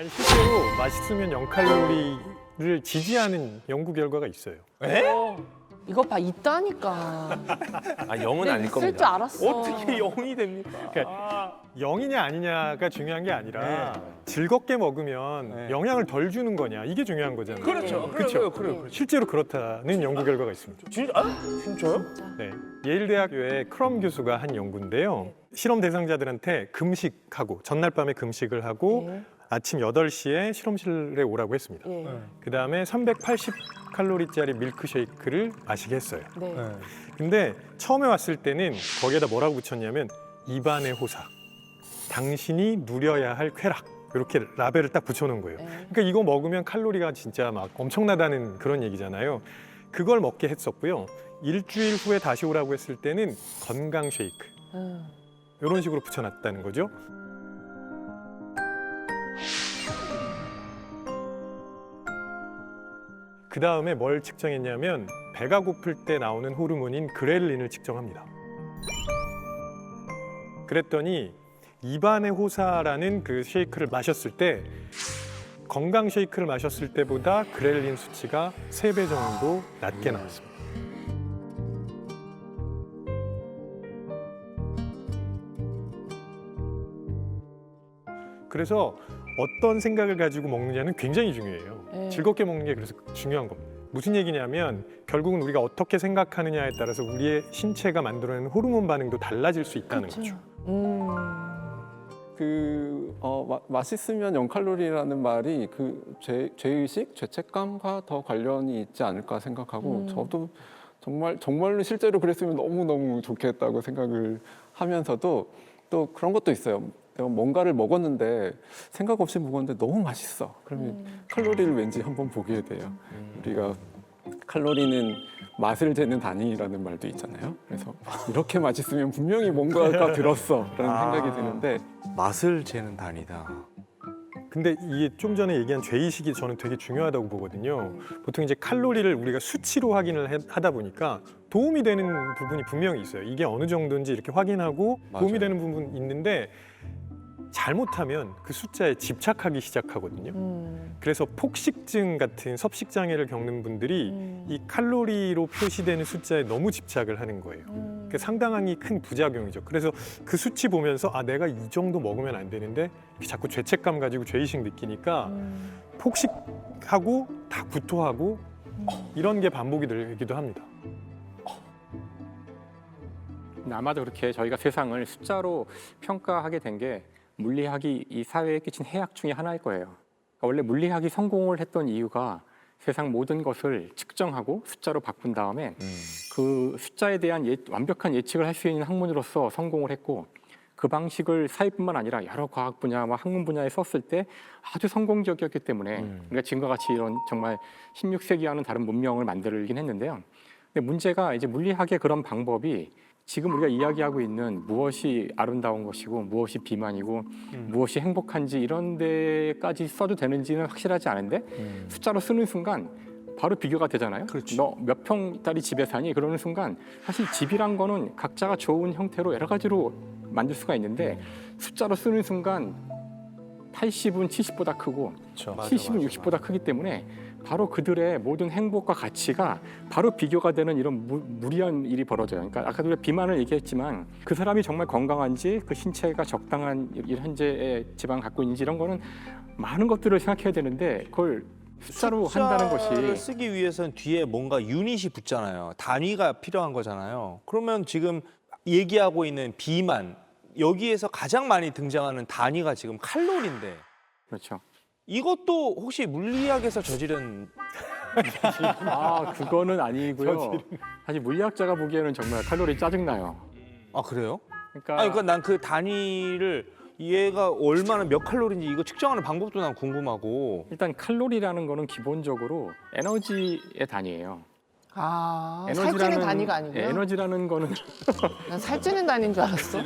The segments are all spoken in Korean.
아니, 실제로 맛있으면 0칼로리를 지지하는 연구 결과가 있어요. 이거 봐, 있다니까. 아, 0은 아닐 있을 줄 겁니다. 알았어. 어떻게 0이 됩니까? 그러니까 0이냐 아니냐가 중요한 게 아니라 즐겁게 먹으면 영향을 덜 주는 거냐 이게 중요한 거잖아요. 그렇죠. 실제로 그렇다는 연구 결과가 있습니다. 진짜요? 네, 예일대학교의 크럼 교수가 한 연구인데요. 실험 대상자들한테 금식하고 전날 밤에 금식을 하고 네. 아침 8시에 실험실에 오라고 했습니다. 예. 그다음에 380칼로리짜리 밀크쉐이크를 마시게 했어요. 네. 근데 처음에 왔을 때는 거기에다 뭐라고 붙였냐면 입안의 호사, 당신이 누려야 할 쾌락 이렇게 라벨을 딱 붙여놓은 거예요. 네. 그러니까 이거 먹으면 칼로리가 진짜 막 엄청나다는 그런 얘기잖아요. 그걸 먹게 했었고요. 일주일 후에 다시 오라고 했을 때는 건강 쉐이크 이런 식으로 붙여놨다는 거죠. 그 다음에 뭘 측정했냐면 배가 고플 때 나오는 호르몬인 그렐린을 측정합니다. 그랬더니 입안의 호사라는 그 쉐이크를 마셨을 때 건강 쉐이크를 마셨을 때보다 그렐린 수치가 3배 정도 낮게 나왔습니다. 그래서 어떤 생각을 가지고 먹느냐는 굉장히 중요해요. 네. 즐겁게 먹는 게 그래서 중요한 겁니다. 무슨 얘기냐면 결국은 우리가 어떻게 생각하느냐에 따라서 우리의 신체가 만들어내는 호르몬 반응도 달라질 수 있다는 거죠. 맛있으면 0칼로리라는 말이 그 죄의식, 죄책감과 더 관련이 있지 않을까 생각하고 저도 정말로 실제로 그랬으면 너무너무 좋겠다고 생각을 하면서도 또 그런 것도 있어요. 내가 뭔가를 먹었는데 생각 없이 먹었는데 너무 맛있어. 그러면 칼로리를 왠지 한번 보게 돼요. 우리가 칼로리는 맛을 재는 단위라는 말도 있잖아요. 그래서 이렇게 맛있으면 분명히 뭔가가 들었어 라는 생각이 드는데 맛을 재는 단위다. 근데 이게 좀 전에 얘기한 죄의식이 저는 되게 중요하다고 보거든요. 보통 이제 칼로리를 우리가 수치로 확인을 하다 보니까 도움이 되는 부분이 분명히 있어요. 이게 어느 정도인지 이렇게 확인하고 도움이 맞아요. 되는 부분이 있는데 잘못하면 그 숫자에 집착하기 시작하거든요. 그래서 폭식증 같은 섭식 장애를 겪는 분들이 이 칼로리로 표시되는 숫자에 너무 집착을 하는 거예요. 그게 상당히 큰 부작용이죠. 그래서 그 수치 보면서 아 내가 이 정도 먹으면 안 되는데 이렇게 자꾸 죄책감 가지고 죄의식 느끼니까 폭식하고 다 구토하고 이런 게 반복이 되기도 합니다. 아마도 그렇게 저희가 세상을 숫자로 평가하게 된 게 물리학이 이 사회에 끼친 해악 중에 하나일 거예요. 그러니까 원래 물리학이 성공을 했던 이유가 세상 모든 것을 측정하고 숫자로 바꾼 다음에 그 숫자에 대한 완벽한 예측을 할 수 있는 학문으로서 성공을 했고 그 방식을 사회뿐만 아니라 여러 과학 분야와 학문 분야에 썼을 때 아주 성공적이었기 때문에 우리가 지금과 같이 이런 정말 16세기와는 다른 문명을 만들긴 했는데요. 근데 문제가 이제 물리학의 그런 방법이 지금 우리가 이야기하고 있는 무엇이 아름다운 것이고 무엇이 비만이고 무엇이 행복한지 이런 데까지 써도 되는지는 확실하지 않은데 숫자로 쓰는 순간 바로 비교가 되잖아요. 너 몇 평짜리 집에 사니? 그러는 순간 사실 집이란 거는 각자가 좋은 형태로 여러 가지로 만들 수가 있는데 숫자로 쓰는 순간 80은 70보다 크고 70은 60보다 크기 때문에 바로 그들의 모든 행복과 가치가 바로 비교가 되는 이런 무리한 일이 벌어져요. 그러니까 아까도 우리가 비만을 얘기했지만 그 사람이 정말 건강한지 그 신체가 적당한 현재의 지방을 갖고 있는지 이런 거는 많은 것들을 생각해야 되는데 그걸 숫자로 한다는 숫자를 것이 쓰기 위해서는 뒤에 뭔가 유닛이 붙잖아요. 단위가 필요한 거잖아요. 그러면 지금 얘기하고 있는 비만 여기에서 가장 많이 등장하는 단위가 지금 칼로리인데 그렇죠. 이것도 혹시 물리학에서 저지른 아 그거는 아니고요. 사실 물리학자가 보기에는 정말 칼로리 짜증나요. 아 그래요? 그러니까, 아니 그러니까 난 그 단위를 얘가 얼마나 몇 칼로리인지 이거 측정하는 방법도 난 궁금하고 일단 칼로리라는 거는 기본적으로 에너지의 단위예요. 아, 살찌는 단위가 아니고요? 에너지라는 거는 난 살찌는 단위인 줄 알았어.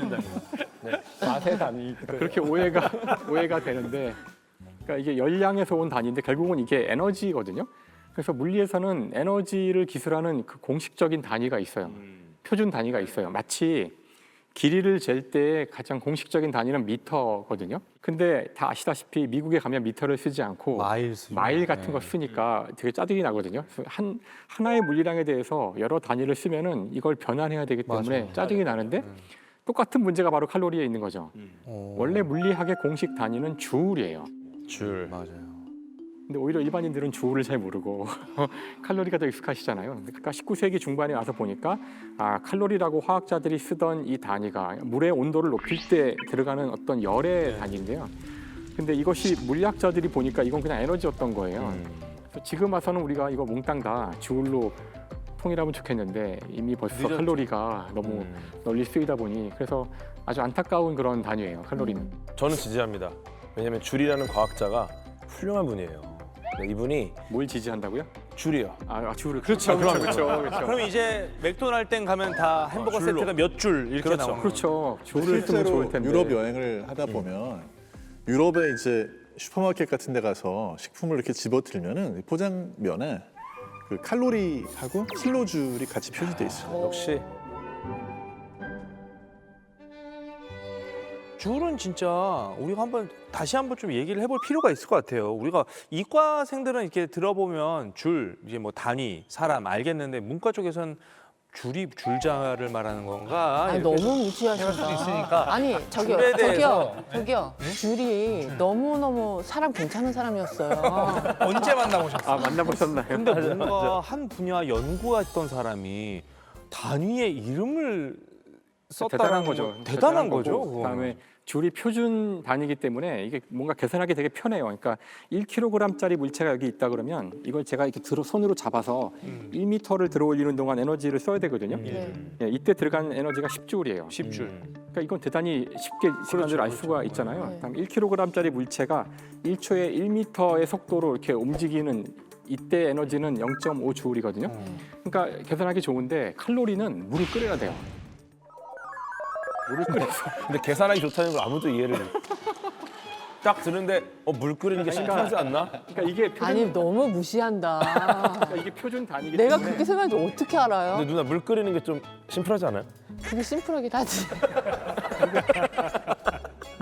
맛의 단위. 그렇게 오해가 되는데, 그러니까 이게 열량에서 온 단위인데 결국은 이게 에너지거든요. 그래서 물리에서는 에너지를 기술하는 그 공식적인 단위가 있어요. 표준 단위가 있어요. 마치 길이를 잴 때 가장 공식적인 단위는 미터거든요. 근데 다 아시다시피 미국에 가면 미터를 쓰지 않고 마일 같은 거 쓰니까 되게 짜증이 나거든요. 그래서 하나의 물리량에 대해서 여러 단위를 쓰면은 이걸 변환해야 되기 때문에 짜증이 나는데 똑같은 문제가 바로 칼로리에 있는 거죠. 원래 물리학의 공식 단위는 주울이에요. 줄. 맞아요. 근데 오히려 일반인들은 주울을 잘 모르고 칼로리가 더 익숙하시잖아요. 그러니까 19세기 중반에 와서 보니까 칼로리라고 화학자들이 쓰던 이 단위가 물의 온도를 높일 때 들어가는 어떤 열의 단위인데요. 근데 이것이 물리학자들이 보니까 이건 그냥 에너지였던 거예요. 그래서 지금 와서는 우리가 이거 몽땅 다 주울로 통일하면 좋겠는데 이미 벌써 칼로리가 너무 널리 쓰이다 보니 그래서 아주 안타까운 그런 단위예요. 칼로리는. 저는 지지합니다. 왜냐하면 줄이라는 과학자가 훌륭한 분이에요. 네, 이분이 뭘 지지한다고요? 줄이요. 줄을. 그렇죠. 그럼 이제 맥도날드 땡 가면 다 햄버거 줄로. 세트가 몇 줄 이렇게 그렇죠. 나오는 그렇죠. 줄을 쓰면 좋을 실제로 텐데. 유럽 여행을 하다 보면 유럽에 이제 슈퍼마켓 같은 데 가서 식품을 이렇게 집어들면은 포장면에 그 칼로리하고 킬로줄이 같이 표시돼 있어요. 역시 줄은 진짜 우리가 다시 한번 좀 얘기를 해볼 필요가 있을 것 같아요. 우리가 이과생들은 이렇게 들어보면 줄, 이제 뭐 단위, 사람 알겠는데 문과 쪽에서는 줄이 줄자를 말하는 건가? 아니, 이렇게 너무 무시하신다. 수도 있으니까. 아니 저기요, 줄에 저기요, 대해서. 저기요. 줄이 너무 사람 괜찮은 사람이었어요. 언제 만나보셨어요? 만나보셨나요? 근데 뭔가 한 분야 연구했던 사람이 단위의 이름을 썼다는 대단한 거죠. 대단한 거죠. 거고, 그거는. 그다음에 줄이 표준 단위이기 때문에 이게 뭔가 계산하기 되게 편해요. 그러니까 1kg짜리 물체가 여기 있다 그러면 이걸 제가 이렇게 손으로 잡아서 1m를 들어 올리는 동안 에너지를 써야 되거든요. 네. 예, 이때 들어간 에너지가 10줄이에요. 10줄. 그러니까 이건 대단히 쉽게 시간을 알 수가 있잖아요. 네. 그다음 1kg짜리 물체가 1초에 1m의 속도로 이렇게 움직이는 이때 에너지는 0.5줄이거든요. 그러니까 계산하기 좋은데 칼로리는 물을 끓여야 돼요. 물을 끓여서 근데 계산하기 좋다는 걸 아무도 이해를 딱 드는데 물 끓이는 게 심플하지 않나? 그러니까 이게 표준, 아니 너무 무시한다. 그러니까 이게 표준 단위이기 내가 때문에 그렇게 생각하는지 어떻게 알아요? 근데 누나 물 끓이는 게 좀 심플하지 않아요? 그게 심플하긴 하지.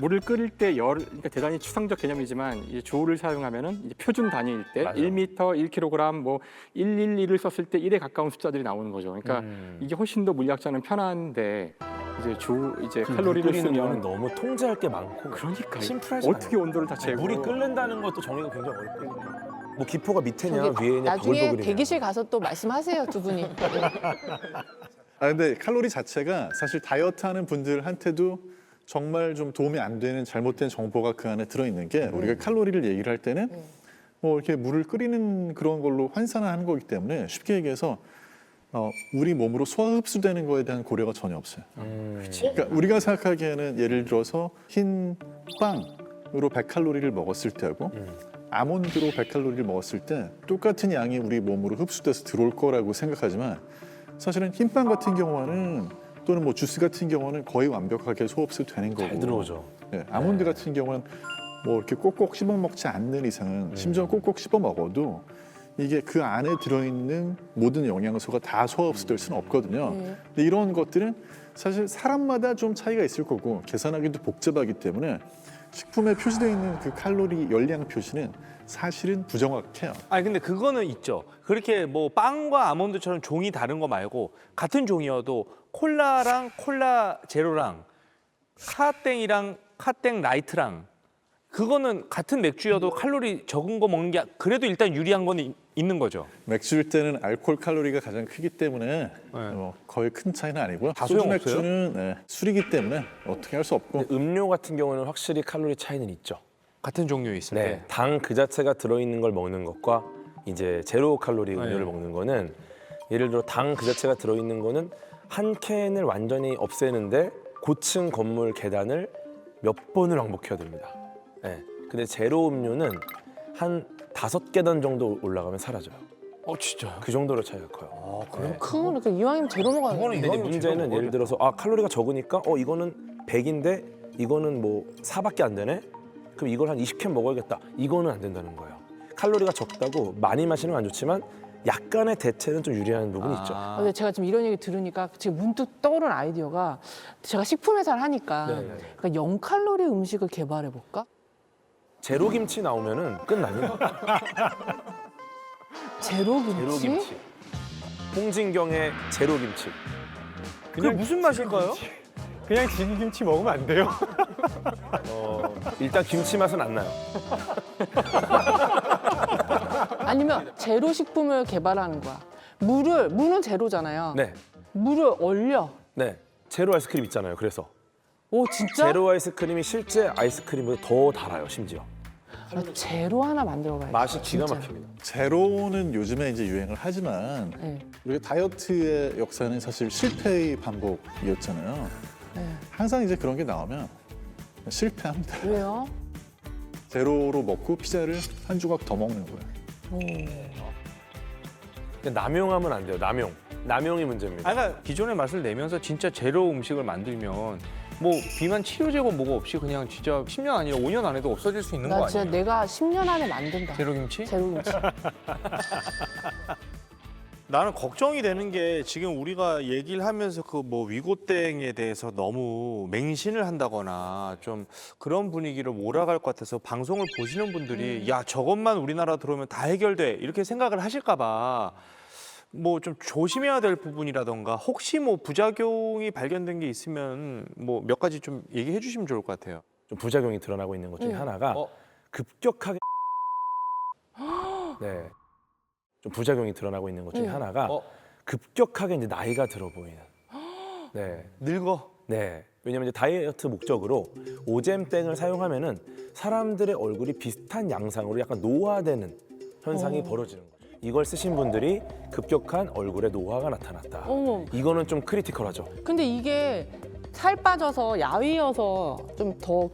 물을 끓일 때 그러니까 대단히 추상적 개념이지만 이제 조울을 사용하면은 이제 표준 단위일 때 맞아. 1m, 1kg, 뭐 111을 썼을 때 1에 가까운 숫자들이 나오는 거죠. 그러니까 이게 훨씬 더 물리학자는 편한데 이제 칼로리를 끓이는 거는 쓰면 너무 통제할 게 많고 그러니까 심플하지 어떻게 온도를 다 재고 물이 끓는다는 것도 정의가 굉장히 어렵거든요. 뭐 기포가 밑에냐 저기 위에냐 나중에 버글버글이냐. 대기실 가서 또 말씀하세요 두 분이. 근데 칼로리 자체가 사실 다이어트하는 분들한테도 정말 좀 도움이 안 되는 잘못된 정보가 그 안에 들어있는 게 우리가 칼로리를 얘기를 할 때는 뭐 이렇게 물을 끓이는 그런 걸로 환산을 하는 거기 때문에 쉽게 얘기해서 우리 몸으로 소화 흡수되는 거에 대한 고려가 전혀 없어요. 그러니까 우리가 생각하기에는 예를 들어서 흰 빵으로 100칼로리를 먹었을 때하고 아몬드로 100칼로리를 먹었을 때 똑같은 양이 우리 몸으로 흡수돼서 들어올 거라고 생각하지만 사실은 흰빵 같은 경우는 또는 뭐 주스 같은 경우는 거의 완벽하게 소흡수되는 거고 잘 들어오죠. 네, 아몬드 같은 경우는 뭐 이렇게 꼭꼭 씹어 먹지 않는 이상은 심지어 꼭꼭 씹어 먹어도 이게 그 안에 들어있는 모든 영양소가 다 소화 흡수될 수는 없거든요. 근데 이런 것들은 사실 사람마다 좀 차이가 있을 거고 계산하기도 복잡하기 때문에 식품에 표시되어 있는 그 칼로리 열량 표시는 사실은 부정확해요. 아니 근데 그거는 있죠. 그렇게 뭐 빵과 아몬드처럼 종이 다른 거 말고 같은 종이어도 콜라랑 콜라 제로랑 카땡이랑 카땡 라이트랑 그거는 같은 맥주여도 칼로리 적은 거 먹는 게 그래도 일단 유리한 건 있는 거죠. 맥주일 때는 알코올 칼로리가 가장 크기 때문에 거의 큰 차이는 아니고요. 다 소주 소용없어요? 맥주는 술이기 때문에 어떻게 할 수 없고 근데 음료 같은 경우는 확실히 칼로리 차이는 있죠. 같은 종류에 있을 네, 때. 당 그 자체가 들어있는 걸 먹는 것과 이제 제로 칼로리 음료를 먹는 거는 예를 들어 당 그 자체가 들어있는 거는 한 캔을 완전히 없애는데 고층 건물 계단을 몇 번을 왕복해야 됩니다. 네. 근데 제로 음료는 한 5계단 정도 올라가면 사라져요. 진짜요? 그 정도로 차이가 커요. 그러니까 이왕이면 제로 먹어야겠네. 근데 이제 문제는 예를 들어서 칼로리가 적으니까 이거는 100인데 이거는 뭐 4밖에 안 되네? 그럼 이걸 한 20캔 먹어야겠다. 이거는 안 된다는 거예요. 칼로리가 적다고 많이 마시는 건 안 좋지만 약간의 대체는 좀 유리한 부분이 있죠. 근데 제가 지금 이런 얘기 들으니까 지금 문득 떠오른 아이디어가 제가 식품 회사를 하니까 네. 그러니까 0칼로리 음식을 개발해 볼까? 제로 김치 나오면은 끝나요. 제로 제로 김치? 김치. 홍진경의 제로 김치. 그게 무슨 맛일까요? 그냥 지기김치 먹으면 안 돼요. 일단 김치 맛은 안 나요. 아니면 제로 식품을 개발하는 거야. 물은 제로잖아요. 네, 물을 얼려. 네. 제로 아이스크림 있잖아요. 그래서 오 진짜? 제로 아이스크림이 실제 아이스크림보다 더 달아요. 심지어 나 제로 하나 만들어 봐야겠다. 맛이 기가 진짜. 막힙니다. 제로는 요즘에 이제 유행을 하지만 네. 우리가 다이어트의 역사는 사실 실패의 반복이었잖아요. 네. 항상 이제 그런 게 나오면 실패합니다. 왜요? 제로로 먹고 피자를 한 조각 더 먹는 거예요. 오. 근데 남용하면 안 돼요. 남용이 문제입니다. 아, 그러니까 기존의 맛을 내면서 진짜 제로 음식을 만들면 뭐 비만 치료제고 뭐가 없이 그냥 진짜 10년 아니라 5년 안에도 없어질 수 있는 거 나 아니에요? 진짜 내가 10년 안에 만든다. 제로 김치? 제로 김치. 나는 걱정이 되는 게 지금 우리가 얘기를 하면서 그 뭐 위고땡에 대해서 너무 맹신을 한다거나 좀 그런 분위기로 몰아갈 것 같아서 방송을 보시는 분들이 야 저것만 우리나라 들어오면 다 해결돼 이렇게 생각을 하실까 봐 뭐 좀 조심해야 될 부분이라던가 혹시 뭐 부작용이 발견된 게 있으면 뭐 몇 가지 좀 얘기해 주시면 좋을 것 같아요. 좀 부작용이 드러나고 있는 것 중에 하나가 급격하게 네. 좀 부작용이 드러나고 있는 것 중에 하나가 급격하게 이제 나이가 들어 보이는. 네. 늙어. 네. 왜냐면 이제 다이어트 목적으로 오젬땡을 사용하면은 사람들의 얼굴이 비슷한 양상으로 약간 노화되는 현상이 벌어지는 거죠. 이걸 쓰신 분들이 급격한 얼굴에 노화가 나타났다. 어머. 이거는 좀 크리티컬하죠. 근데 이게 살 빠져서 야위여서 좀 더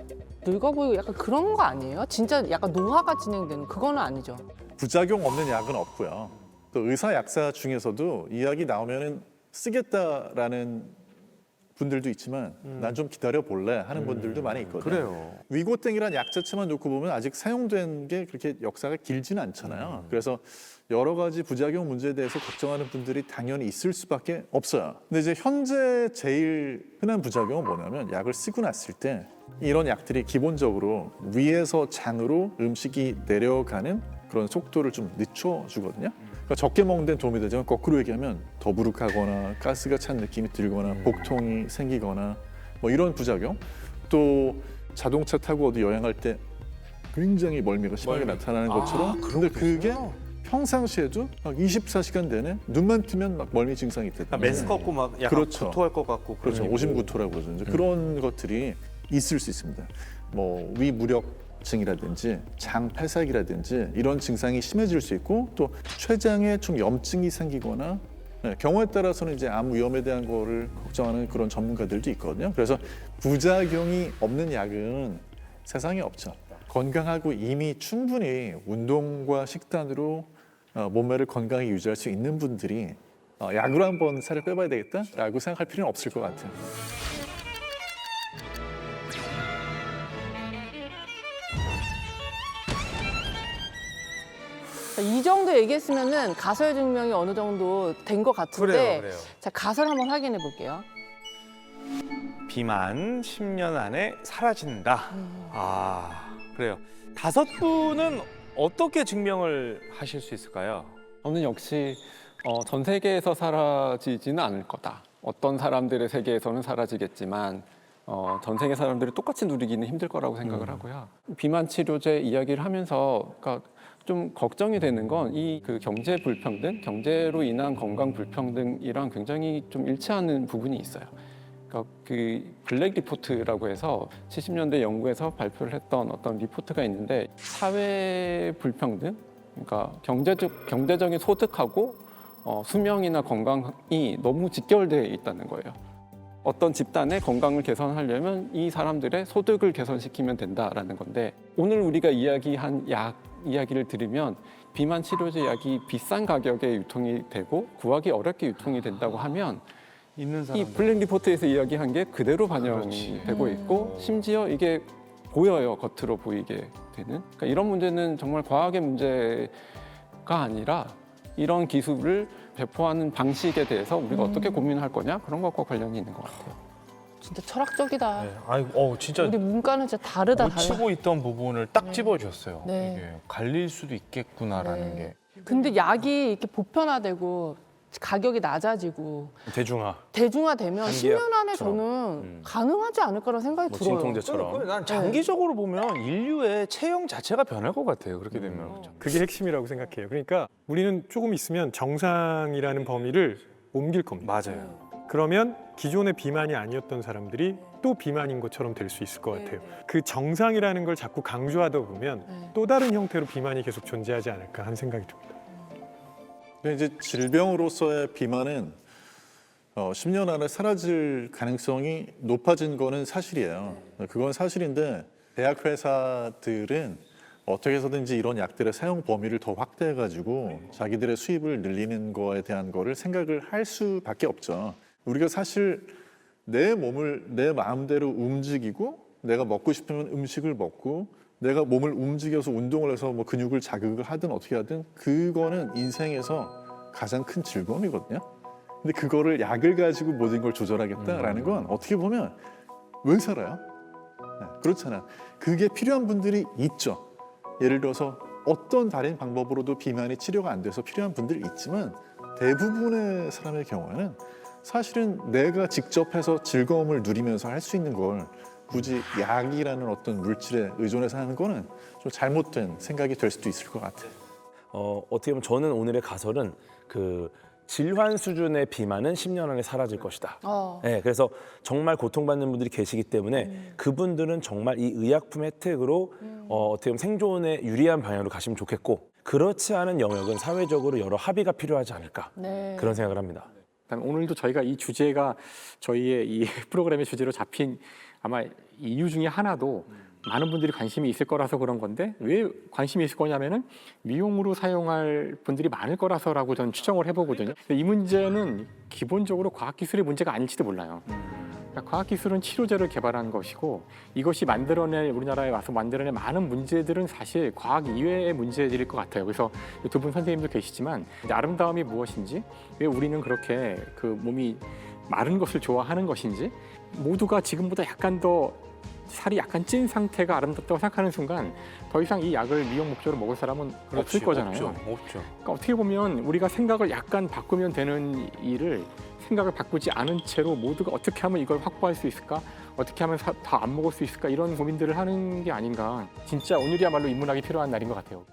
늙어 보이고 약간 그런 거 아니에요? 진짜 약간 노화가 진행되는 그거는 아니죠. 부작용 없는 약은 없고요. 또 의사 약사 중에서도 이 약이 나오면은 쓰겠다라는 분들도 있지만 난 좀 기다려 볼래 하는 분들도 많이 있거든요. 그래요. 위고땡이란 약 자체만 놓고 보면 아직 사용된 게 그렇게 역사가 길지는 않잖아요. 그래서 여러 가지 부작용 문제에 대해서 걱정하는 분들이 당연히 있을 수밖에 없어요. 근데 이제 현재 제일 흔한 부작용은 뭐냐면 약을 쓰고 났을 때 이런 약들이 기본적으로 위에서 장으로 음식이 내려가는 그런 속도를 좀 늦춰주거든요. 그러니까 적게 먹는 데는 도움이 되지만 거꾸로 얘기하면 더부룩하거나 가스가 찬 느낌이 들거나 복통이 생기거나 뭐 이런 부작용. 또 자동차 타고 어디 여행할 때 굉장히 멀미가 심하게 나타나는 것처럼 근데 그게 평상시에도 막 24시간 내내 눈만 뜨면 막 멀미 증상이 있거든요. 메스껍고 막 약간 그렇죠. 구토할 것 같고 그렇죠. 그런 오심구토라고 그러죠. 이제 그런 것들이 있을 수 있습니다. 뭐 위무력증이라든지 장 폐삭이라든지 이런 증상이 심해질 수 있고 또 췌장에 좀 염증이 생기거나 경우에 따라서는 이제 암 위험에 대한 거를 걱정하는 그런 전문가들도 있거든요. 그래서 부작용이 없는 약은 세상에 없죠. 건강하고 이미 충분히 운동과 식단으로 몸매를 건강히 유지할 수 있는 분들이 약으로 한번 살을 빼봐야 되겠다라고 생각할 필요는 없을 것 같아요. 이 정도 얘기했으면은 가설 증명이 어느 정도 된 것 같은데 그래요. 자 가설 한번 확인해 볼게요. 비만 10년 안에 사라진다. 아, 그래요. 5분은 어떻게 증명을 하실 수 있을까요? 저는 역시 전 세계에서 사라지지는 않을 거다. 어떤 사람들의 세계에서는 사라지겠지만 전 세계 사람들이 똑같이 누리기는 힘들 거라고 생각을 하고요. 비만 치료제 이야기를 하면서 그러니까 좀 걱정이 되는 건 이 그 경제 불평등, 경제로 인한 건강 불평등이랑 굉장히 좀 일치하는 부분이 있어요. 그러니까 그 블랙 리포트라고 해서 70년대 영국에서 발표를 했던 어떤 리포트가 있는데 사회 불평등, 그러니까 경제적인 소득하고 수명이나 건강이 너무 직결되어 있다는 거예요. 어떤 집단의 건강을 개선하려면 이 사람들의 소득을 개선시키면 된다라는 건데 오늘 우리가 이야기한 약 이야기를 들으면 비만 치료제 약이 비싼 가격에 유통이 되고 구하기 어렵게 유통이 된다고 하면 있는 이 사람들. 블랙 리포트에서 이야기한 게 그대로 반영되고 있고 심지어 이게 보여요. 겉으로 보이게 되는. 그러니까 이런 문제는 정말 과학의 문제가 아니라 이런 기술을 배포하는 방식에 대해서 우리가 어떻게 고민할 거냐 그런 것과 관련이 있는 것 같아요. 진짜 철학적이다. 네. 진짜 우리 문과는 진짜 다르다. 놓치고 있던 부분을 딱 네. 집어주셨어요. 네. 이게 갈릴 수도 있겠구나라는 네. 게. 근데 약이 이렇게 보편화되고 가격이 낮아지고 대중화되면 한계약처럼. 10년 안에 저는 가능하지 않을 거라는 생각이 뭐 들어요. 진통제처럼. 난 장기적으로 보면 인류의 체형 자체가 변할 것 같아요. 그렇게 되면. 그게 핵심이라고 생각해요. 그러니까 우리는 조금 있으면 정상이라는 범위를 옮길 겁니다. 맞아요. 그러면 기존의 비만이 아니었던 사람들이 또 비만인 것처럼 될 수 있을 것 같아요. 그 정상이라는 걸 자꾸 강조하다 보면 네. 또 다른 형태로 비만이 계속 존재하지 않을까 하는 생각이 듭니다. 근데 이제 질병으로서의 비만은 10년 안에 사라질 가능성이 높아진 거는 사실이에요. 그건 사실인데 대학 회사들은 어떻게 해서든지 이런 약들의 사용 범위를 더 확대해가지고 자기들의 수입을 늘리는 거에 대한 거를 생각을 할 수밖에 없죠. 우리가 사실 내 몸을 내 마음대로 움직이고 내가 먹고 싶으면 음식을 먹고 내가 몸을 움직여서 운동을 해서 뭐 근육을 자극을 하든 어떻게 하든 그거는 인생에서 가장 큰 즐거움이거든요. 근데 그거를 약을 가지고 모든 걸 조절하겠다라는 건 어떻게 보면 왜 살아요? 네, 그렇잖아. 그게 필요한 분들이 있죠. 예를 들어서 어떤 다른 방법으로도 비만이 치료가 안 돼서 필요한 분들이 있지만 대부분의 사람의 경우에는 사실은 내가 직접 해서 즐거움을 누리면서 할 수 있는 걸 굳이 약이라는 어떤 물질에 의존해서 하는 거는 좀 잘못된 생각이 될 수도 있을 것 같아요. 어떻게 보면 저는 오늘의 가설은 그 질환 수준의 비만은 10년 안에 사라질 것이다. 네, 그래서 정말 고통받는 분들이 계시기 때문에 그분들은 정말 이 의약품 혜택으로 어떻게 보면 생존에 유리한 방향으로 가시면 좋겠고 그렇지 않은 영역은 사회적으로 여러 합의가 필요하지 않을까 네. 그런 생각을 합니다. 그다음에 오늘도 저희가 이 주제가 저희의 이 프로그램의 주제로 잡힌 아마 이유 중에 하나도 많은 분들이 관심이 있을 거라서 그런 건데 왜 관심이 있을 거냐면은 미용으로 사용할 분들이 많을 거라서라고 저는 추정을 해보거든요. 근데 이 문제는 기본적으로 과학기술의 문제가 아닐지도 몰라요. 그러니까 과학기술은 치료제를 개발한 것이고 이것이 우리나라에 와서 만들어낸 많은 문제들은 사실 과학 이외의 문제들일 것 같아요. 그래서 두 분 선생님도 계시지만 아름다움이 무엇인지 왜 우리는 그렇게 그 몸이 마른 것을 좋아하는 것인지 모두가 지금보다 약간 더 살이 약간 찐 상태가 아름답다고 생각하는 순간 더 이상 이 약을 미용 목적으로 먹을 사람은 없을 거잖아요. 없죠. 그러니까 어떻게 보면 우리가 생각을 약간 바꾸면 되는 일을 생각을 바꾸지 않은 채로 모두가 어떻게 하면 이걸 확보할 수 있을까? 어떻게 하면 다 안 먹을 수 있을까? 이런 고민들을 하는 게 아닌가. 진짜 오늘이야말로 인문학이 필요한 날인 것 같아요.